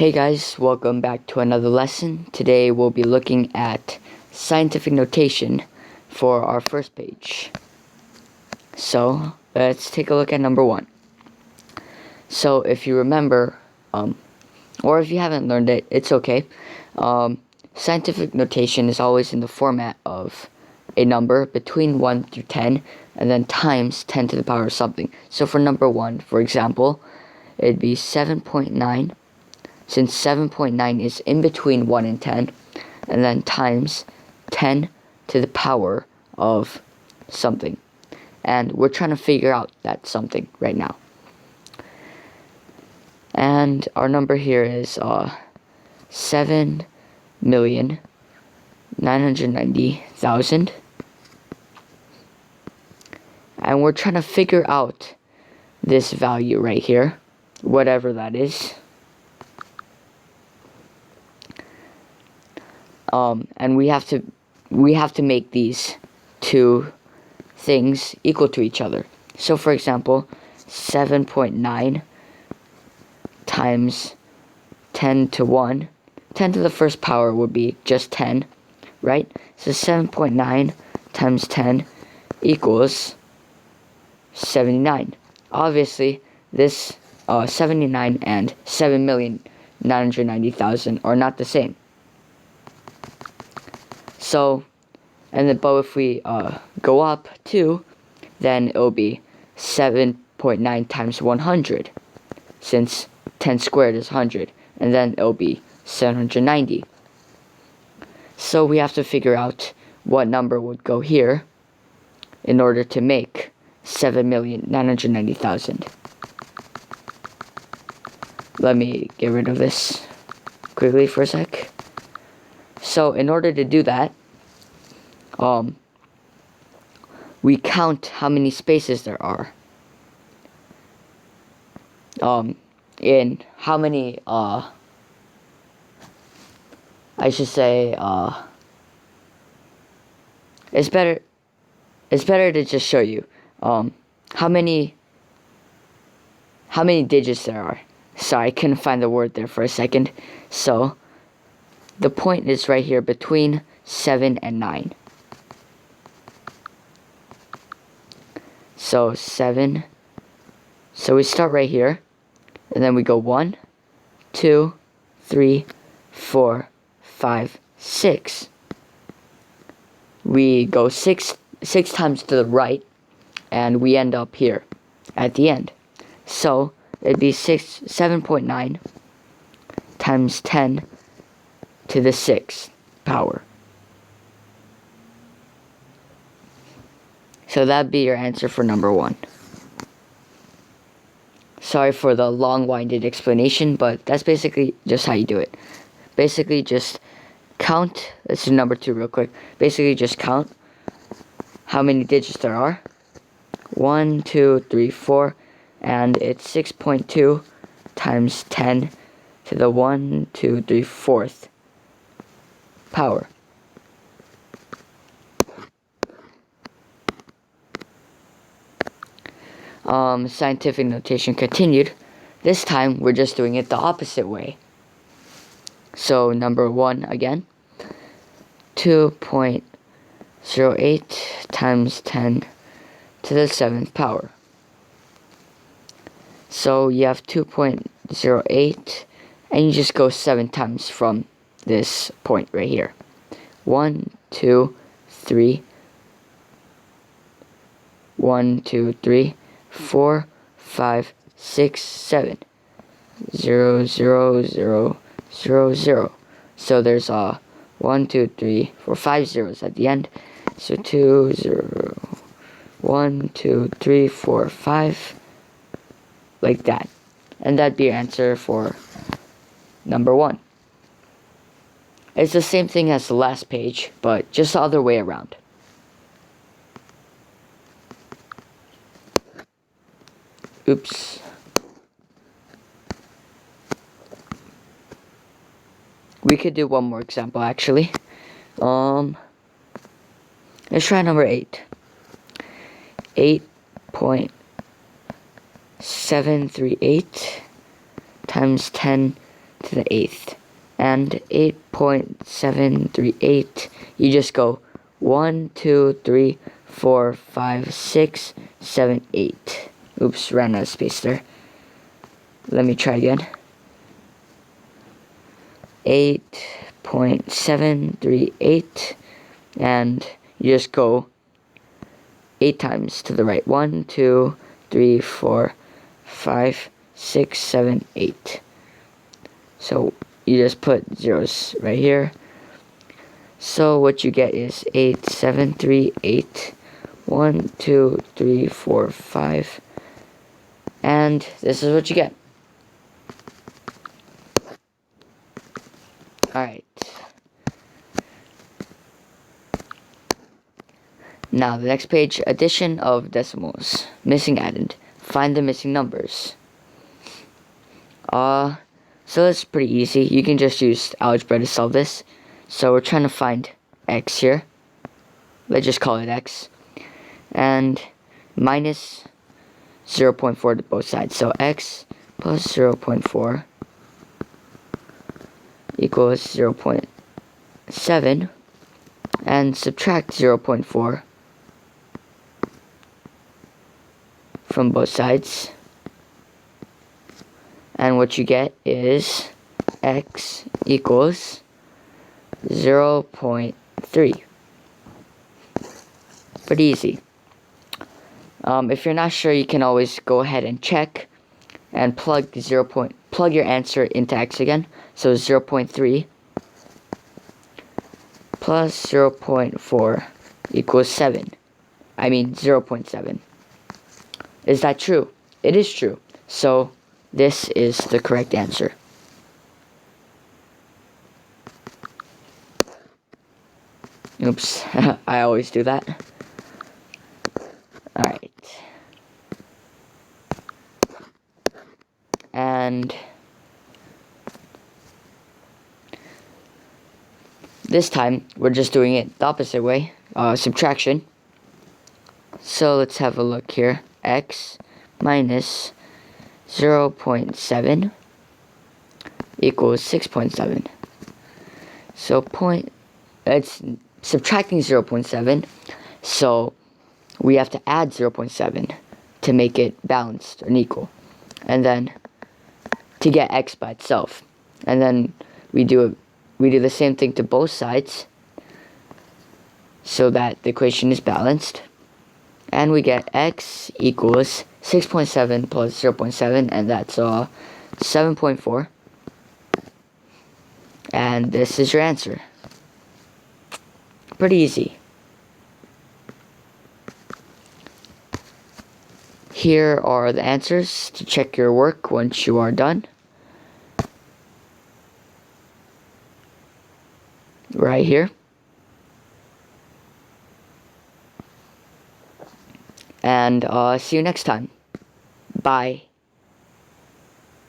Hey guys, welcome back to another lesson. Today we'll be looking at scientific notation for our first page. So let's take a look at number 1. So if you remember, or if you haven't learned it, it's okay. Scientific notation is always in the format of a number between 1 through 10 and then times 10 to the power of something. So for number 1, for example, it'd be 7.9. Since 7.9 is in between 1 and 10, and then times 10 to the power of something. And we're trying to figure out that something right now. And our number here is 7,990,000. And we're trying to figure out this value right here, whatever that is. And we have to make these two things equal to each other. So for example, 7.9 times 10 to 1, 10 to the first power would be just 10, right? So 7.9 times 10 equals 79. Obviously, this 79 and 7,990,000 are not the same. So, but if we go up 2, then it'll be 7.9 times 100, since 10 squared is 100, and then it'll be 790. So we have to figure out what number would go here in order to make 7,990,000. Let me get rid of this quickly for a sec. So in order to do that, we count how many spaces there are. In how many, I should say, it's better to just show you, how many digits there are. Sorry, I couldn't find the word there for a second. So, the point is right here between 7 and 9. So 7. So we start right here, and then we go 1, 2, 3, 4, 5, 6. We go six times to the right, and we end up here at the end. So it'd be 7.9 times 10 to the 6th power. So that'd be your answer for number 1. Sorry for the long-winded explanation, but that's basically just how you do it. Basically just count, let's do number 2 real quick. Basically just count how many digits there are. 1, 2, 3, 4, and it's 6.2 times 10 to the 1, 2, 3, 4th power. Scientific notation continued. This time we're just doing it the opposite way. So number 1 again, 2.08 times 10 to the 7th power. So you have 2.08, and you just go 7 times from this point right here. 1, 2, 3, 1, 2, 3, 4, 5, 6, 7. 0, 0, 0, 0, 0. So there's 1, 2, 3, 4, 5 zeros at the end. So 2, 0, 1, 2, 3, 4, 5. Like that. And that'd be your answer for number 1. It's the same thing as the last page, but just the other way around. Oops. We could do one more example, actually. Let's try number 8. 8.738 times 10 to the 8th. And 8.738, you just go 1, 2, 3, 4, 5, 6, 7, 8. Oops, ran out of space there. Let me try again. 8.738, and you just go 8 times to the right. 1, 2, 3, 4, 5, 6, 7, 8. So you just put zeros right here. So what you get is 8.738, 1, 2, 3, 4, 5, and this is what you get. Alright. Now the next page, addition of decimals. Missing addend. Find the missing numbers. So it's pretty easy. You can just use algebra to solve this. So we're trying to find x here. Let's just call it x. And minus 0.4 to both sides. So x plus 0.4 equals 0.7. And subtract 0.4 from both sides. And what you get is x equals 0.3. Pretty easy. If you're not sure, you can always go ahead and check and plug your answer into x again. So 0.3 plus 0.4 equals 7. I mean 0.7. Is that true? It is true. So this is the correct answer. Oops, I always do that. Alright. And this time, we're just doing it the opposite way, subtraction. So let's have a look here. X minus 0.7 equals 6.7. So it's subtracting 0.7, so we have to add 0.7 to make it balanced and equal, and then to get x by itself, and then we do the same thing to both sides so that the equation is balanced, and we get x equals 6.7 plus 0.7, and that's 7.4, and this is your answer. Pretty easy. Here are the answers to check your work once you are done. Right here. And see you next time. Bye.